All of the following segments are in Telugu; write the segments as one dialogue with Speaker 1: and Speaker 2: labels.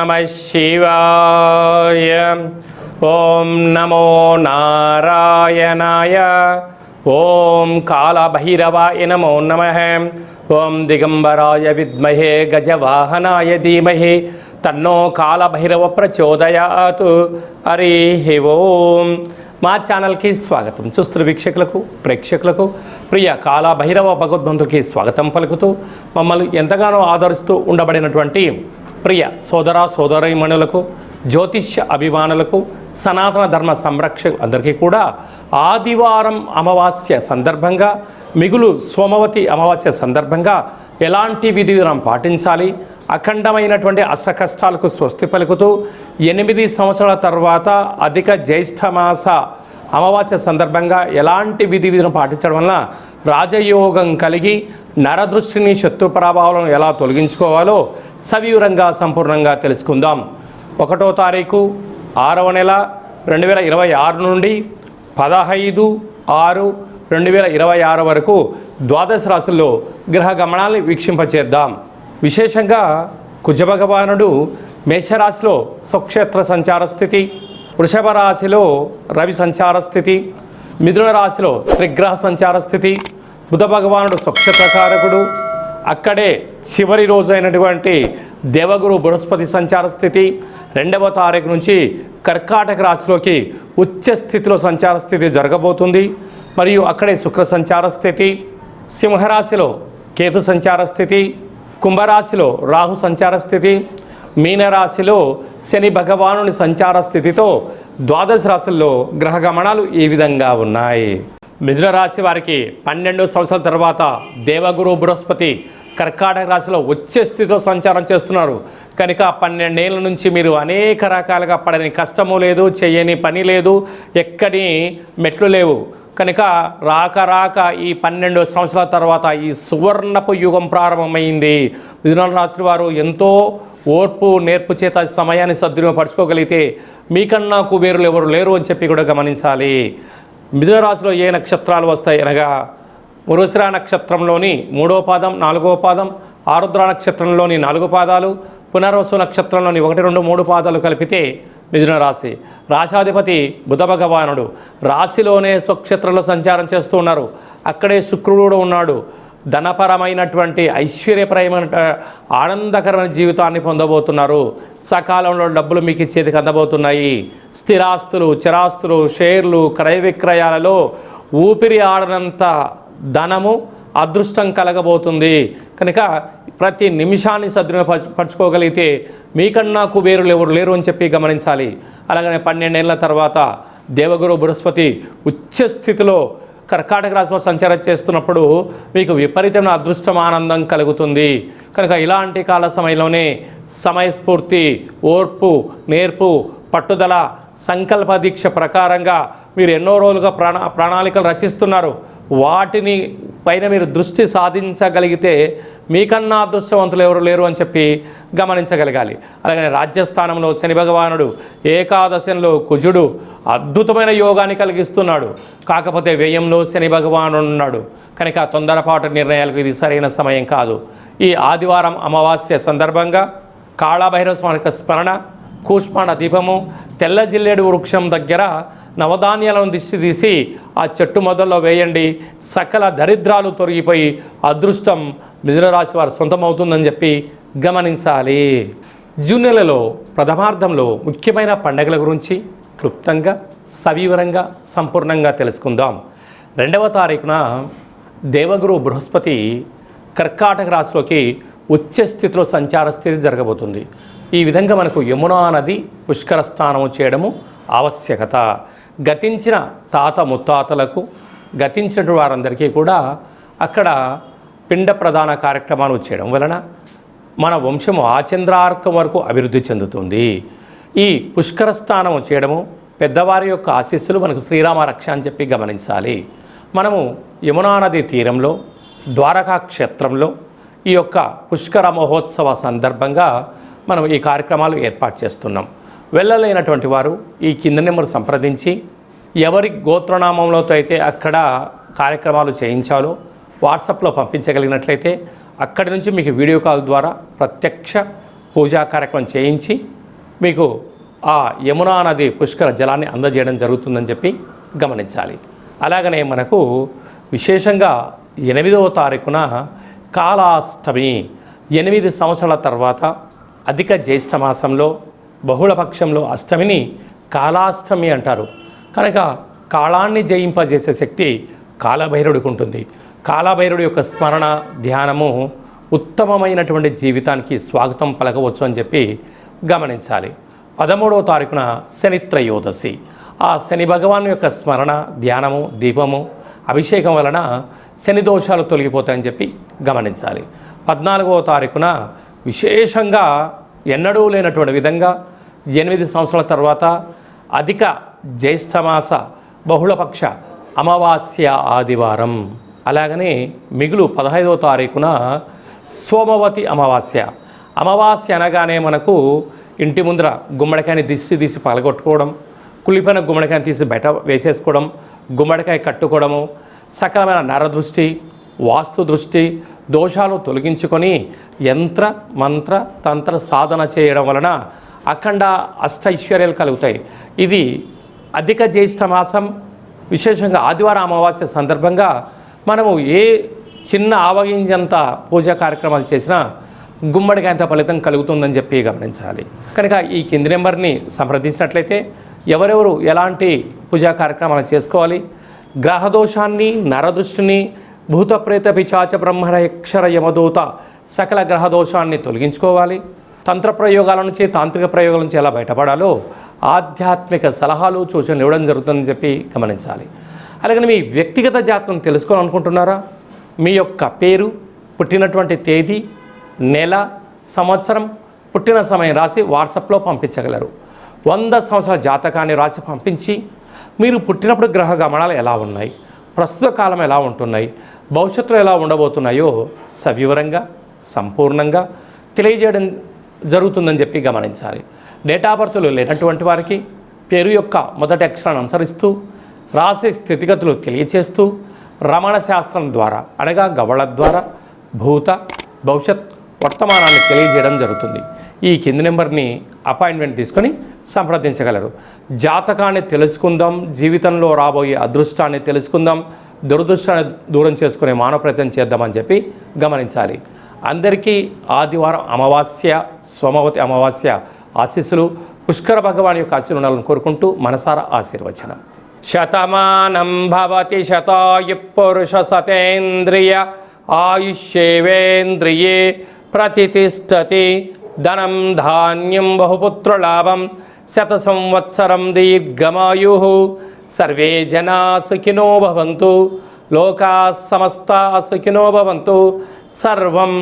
Speaker 1: నమః శివాయ. ఓం నమో నారాయణాయ. ఓం కాళభైరవాయ నమో నమః. ఓం దిగంబరాయ విద్మహే గజవాహనాయ ధీమహి తన్నో కాళభైరవ ప్రచోదయాత్. హరి ఓం. మా ఛానల్కి స్వాగతం. చూస్తున్న వీక్షకులకు ప్రేక్షకులకు ప్రియ కాళభైరవ భగవద్బంధుకి స్వాగతం పలుకుతూ మమ్మల్ని ఎంతగానో ఆదరిస్తూ ఉండబడినటువంటి ప్రియ సోదర సోదరీమణులకు, జ్యోతిష్య అభిమానులకు, సనాతన ధర్మ సంరక్షకులు అందరికీ కూడా ఆదివారం అమావాస్య సందర్భంగా, మిగులు సోమవతి అమావాస్య సందర్భంగా ఎలాంటి విధి విధానం పాటించాలి, అఖండమైనటువంటి అష్టకష్టాలకు స్వస్తి పలుకుతూ 8 సంవత్సరాల తర్వాత అధిక జ్యేష్ఠమాస అమావాస్య సందర్భంగా ఎలాంటి విధి విధానం పాటించడం వలన రాజయోగం కలిగి నరదృష్టిని, శత్రు ప్రభావాలను ఎలా తొలగించుకోవాలో సవివరంగా సంపూర్ణంగా తెలుసుకుందాం. 1వ తారీఖు 6వ నెల 2026 నుండి 15/6/2026 వరకు ద్వాదశ రాశుల్లో గ్రహ గమనాన్ని వీక్షింపచేద్దాం. విశేషంగా కుజభగవానుడు మేషరాశిలో స్వక్షేత్ర సంచార స్థితి, వృషభ రాశిలో రవి సంచార స్థితి, మిథున రాశిలో త్రిగ్రహ సంచార స్థితి, బుధ భగవానుడు స్వక్షేత్రకారకుడు, అక్కడే చివరి రోజు అయినటువంటి దేవగురు బృహస్పతి సంచార స్థితి, 2వ తారీఖు నుంచి కర్కాటక రాశిలోకి ఉచ్చ స్థితిలో సంచార స్థితి జరగబోతుంది. మరియు అక్కడే శుక్ర సంచార స్థితి, సింహరాశిలో కేతు సంచార స్థితి, కుంభరాశిలో రాహు సంచార స్థితి, మీనరాశిలో శని భగవానుని సంచార స్థితితో ద్వాదశ రాశుల్లో గ్రహ గమనాలు ఈ విధంగా ఉన్నాయి. మిథున రాశి వారికి 12 సంవత్సరాల తర్వాత దేవగురు బృహస్పతి కర్కాటక రాశిలో వచ్చే స్థితిలో సంచారం చేస్తున్నారు. కనుక 12 ఏళ్ళ నుంచి మీరు అనేక రకాలుగా పడని కష్టము లేదు, చేయని పని లేదు, ఎక్కడి మెట్లు లేవు. కనుక రాక ఈ 12 సంవత్సరాల తర్వాత ఈ సువర్ణపు యుగం ప్రారంభమైంది. మిథున రాశి వారు ఎంతో ఓర్పు నేర్పు చేత సమయాన్ని సద్వినియోగపరచుకోగలిగితే మీకన్నా కుబేరులు ఎవరు లేరు అని చెప్పి కూడా గమనించాలి. మిథున రాశిలో ఏ నక్షత్రాలు వస్తాయి అనగా మృగశిర నక్షత్రంలోని 3వ పాదం, 4వ పాదం, ఆరుద్ర నక్షత్రంలోని 4 పాదాలు, పునర్వసు నక్షత్రంలోని 1, 2, 3 పాదాలు కలిపితే మిథున రాశి. రాశాధిపతి బుధ భగవానుడు రాశిలోనే స్వక్షేత్రంలో సంచారం చేస్తూ ఉన్నారు. అక్కడే శుక్రుడు ఉన్నాడు. ధనపరమైనటువంటి ఐశ్వర్యపరమైన ఆనందకరమైన జీవితాన్ని పొందబోతున్నారు. సకాలంలో డబ్బులు మీకు చేతికి అందబోతున్నాయి. స్థిరాస్తులు, చరాస్తులు, షేర్లు, క్రయ విక్రయాలలో ఊపిరి ఆడనంత ధనము, అదృష్టం కలగబోతుంది. కనుక ప్రతి నిమిషాన్ని సద్వినియోగపరచుకోగలిగితే మీకన్నా కుబేరులు ఎవరు లేరు అని చెప్పి గమనించాలి. అలాగనే 12 ఏళ్ల తర్వాత దేవగురు బృహస్పతి ఉచ్చ స్థితిలో కర్కాటక రాశిలో సంచారం చేస్తున్నప్పుడు మీకు విపరీతమైన అదృష్టం, ఆనందం కలుగుతుంది. కనుక ఇలాంటి కాల సమయంలోనే సమయస్ఫూర్తి, ఓర్పు, నేర్పు, పట్టుదల, సంకల్ప దీక్ష ప్రకారంగా మీరు ఎన్నో రోజులుగా ప్రణాళికలు రచిస్తున్నారు. వాటిని పైన మీరు దృష్టి సాధించగలిగితే మీకన్నా అదృష్టవంతులు ఎవరు లేరు అని చెప్పి గమనించగలగాలి. అలాగే రాజ్యస్థానంలో శని భగవానుడు, ఏకాదశంలో కుజుడు అద్భుతమైన యోగాన్ని కలిగిస్తున్నాడు. కాకపోతే వ్యయంలో శని భగవానుడు ఉన్నాడు. కనుక తొందరపాటు నిర్ణయాలకు ఇది సరైన సమయం కాదు. ఈ ఆదివారం అమావాస్య సందర్భంగా కాళభైరవ స్వామి స్మరణ, కూష్మాండ దీపము, తెల్ల జిల్లేడు వృక్షం దగ్గర నవధాన్యాలను దిష్టి తీసి ఆ చెట్టు మొదల్లో వేయండి. సకల దరిద్రాలు తొలగిపోయి అదృష్టం మిథున రాశి వారు సొంతమవుతుందని చెప్పి గమనించాలి. జూన్ నెలలో ప్రథమార్థంలో ముఖ్యమైన పండుగల గురించి క్లుప్తంగా, సవివరంగా, సంపూర్ణంగా తెలుసుకుందాం. 2వ తారీఖున దేవగురు బృహస్పతి కర్కాటక రాశిలోకి ఉచ్చ స్థితిలో సంచార స్థితి జరగబోతుంది. ఈ విధంగా మనకు యమునా నది పుష్కర స్నానము చేయడము ఆవశ్యకత. గతించిన తాత ముత్తాతలకు, గతించిన వారందరికీ కూడా అక్కడ పిండ ప్రధాన కార్యక్రమాలు చేయడం వలన మన వంశము ఆచంద్రార్కం వరకు అభివృద్ధి చెందుతుంది. ఈ పుష్కర స్నానము చేయడము, పెద్దవారి యొక్క ఆశీస్సులు మనకు శ్రీరామ రక్ష అని చెప్పి గమనించాలి. మనము యమునా నది తీరంలో ద్వారకా క్షేత్రంలో ఈ యొక్క పుష్కర మహోత్సవ సందర్భంగా మనం ఈ కార్యక్రమాలు ఏర్పాటు చేస్తున్నాం. వెళ్ళలేనటువంటి వారు ఈ కింద నెంబర్ సంప్రదించి ఎవరి గోత్రనామంలో అయితే అక్కడ కార్యక్రమాలు చేయించాలో వాట్సాప్లో పంపించగలిగినట్లయితే అక్కడి నుంచి మీకు వీడియో కాల్ ద్వారా ప్రత్యక్ష పూజా కార్యక్రమం చేయించి మీకు ఆ యమునా నది పుష్కర జలాన్ని అందజేయడం జరుగుతుందని చెప్పి గమనించాలి. అలాగనే మనకు విశేషంగా 8వ తారీఖున కాళాష్టమి, 8 సంవత్సరాల తర్వాత అధిక జ్యేష్ఠ మాసంలో బహుళపక్షంలో అష్టమిని కాళాష్టమి అంటారు. కనుక కాళాన్ని జయింపజేసే శక్తి కాలభైరవుడికి ఉంటుంది. కాలభైరవుడి యొక్క స్మరణ ధ్యానము ఉత్తమమైనటువంటి జీవితానికి స్వాగతం పలకవచ్చు అని చెప్పి గమనించాలి. 13వ తారీఖున శని త్రయోదశి. ఆ శని భగవాన్ యొక్క స్మరణ ధ్యానము దీపము అభిషేకం వలన శని దోషాలు తొలగిపోతాయని చెప్పి గమనించాలి. 14వ తారీఖున విశేషంగా ఎన్నడూ లేనటువంటి విధంగా 8 సంవత్సరాల తర్వాత అధిక జ్యేష్ఠమాస బహుళపక్ష అమావాస్య ఆదివారం. అలాగనే మిగులు 15వ తారీఖున సోమవతి అమావాస్య. అమావాస్య అనగానే మనకు ఇంటి ముందర గుమ్మడికాయని తీసి పగలగొట్టుకోవడం, కుళ్ళిపోయిన గుమ్మడికాయని తీసి బయట వేసేసుకోవడం, గుమ్మడికాయ కట్టుకోవడము, సకలమైన నరదృష్టి వాస్తు దృష్టి దోషాలు తొలగించుకొని యంత్ర మంత్ర తంత్ర సాధన చేయడం వలన అఖండ అష్టైశ్వర్యాలు కలుగుతాయి. ఇది అధిక జ్యేష్ఠ మాసం విశేషంగా ఆదివారం అమావాస్య సందర్భంగా మనము ఏ చిన్న ఆవగింజంత పూజా కార్యక్రమాలు చేసినా గుమ్మడికాయంత ఫలితం కలుగుతుందని చెప్పి గమనించాలి. కనుక ఈ కింది నెంబర్ని సంప్రదించినట్లయితే ఎవరెవరు ఎలాంటి పూజా కార్యక్రమాలు చేసుకోవాలి, గ్రహదోషాన్ని నరదృష్టిని భూత ప్రేత పిచాచ బ్రహ్మణ యక్షర యమదూత సకల గ్రహదోషాన్ని తొలగించుకోవాలి, తంత్ర ప్రయోగాల నుంచి తాంత్రిక ప్రయోగాల నుంచి ఎలా బయటపడాలో ఆధ్యాత్మిక సలహాలు సూచనలు ఇవ్వడం జరుగుతుందని చెప్పి గమనించాలి. అలాగే మీ వ్యక్తిగత జాతకం తెలుసుకోవాలనుకుంటున్నారా? మీ యొక్క పేరు, పుట్టినటువంటి తేదీ, నెల, సంవత్సరం, పుట్టిన సమయం రాసి వాట్సాప్లో పంపించగలరు. 100 సంవత్సరాల జాతకాన్ని రాసి పంపించి మీరు పుట్టినప్పుడు గ్రహ గమనాలు ఎలా ఉన్నాయి, ప్రస్తుత కాలం ఎలా ఉంటున్నాయి, భవిష్యత్తులో ఎలా ఉండబోతున్నాయో సవివరంగా సంపూర్ణంగా తెలియజేయడం జరుగుతుందని చెప్పి గమనించాలి. డేట్ ఆఫ్ బర్త్లు లేనటువంటి వారికి పేరు యొక్క మొదటి అక్షరాన్ని అనుసరిస్తూ రాసే స్థితిగతులు తెలియచేస్తూ రమణ శాస్త్రం ద్వారా అనగా గవళ ద్వారా భూత భవిష్యత్ వర్తమానాన్ని తెలియజేయడం జరుగుతుంది. ఈ కింది నెంబర్ని అపాయింట్మెంట్ తీసుకొని సంప్రదించగలరు. జాతకాన్ని తెలుసుకుందాం, జీవితంలో రాబోయే అదృష్టాన్ని తెలుసుకుందాం, దురదృష్టాన్ని దూరం చేసుకునే మానవ ప్రయత్నం చేద్దామని చెప్పి గమనించాలి. అందరికీ ఆదివారం అమావాస్య సోమవతి అమావాస్య ఆశీస్సులు పుష్కర భగవాన్ యొక్క ఆశీర్వాదాలను కోరుకుంటూ మనసారా ఆశీర్వచనం. శతమానం భవతి శతాయు పురుష సతేంద్రియ ఆయుష్యేవేంద్రియే ప్రతిష్టతి ధనం ధాన్యం బహుపుత్రలాభం శత సంవత్సరం దీర్ఘమాయు సర్వే జనా సుఖినో భవంతు లోకా సమస్తా సుఖినో భవంతు సర్వం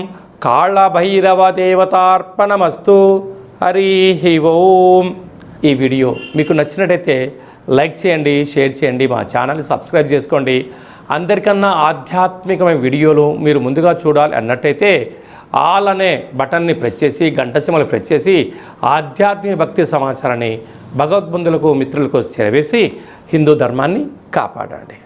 Speaker 1: కాళభైరవ దేవతార్పణమస్తు. హరి ఓం. ఈ వీడియో మీకు నచ్చినట్టయితే లైక్ చేయండి, షేర్ చేయండి, మా ఛానల్ని సబ్స్క్రైబ్ చేసుకోండి. అందరికన్నా ఆధ్యాత్మికమైన వీడియోలు మీరు ముందుగా చూడాలి అన్నట్టయితే ఆల్ అనే బటన్ని ప్రెస్ చేసి గంట సింబల్ ప్రెస్ చేసి ఆధ్యాత్మిక భక్తి సమాచారాన్ని భగవద్బంధులకు మిత్రులకు చేరవేసి హిందూ ధర్మాన్ని కాపాడండి.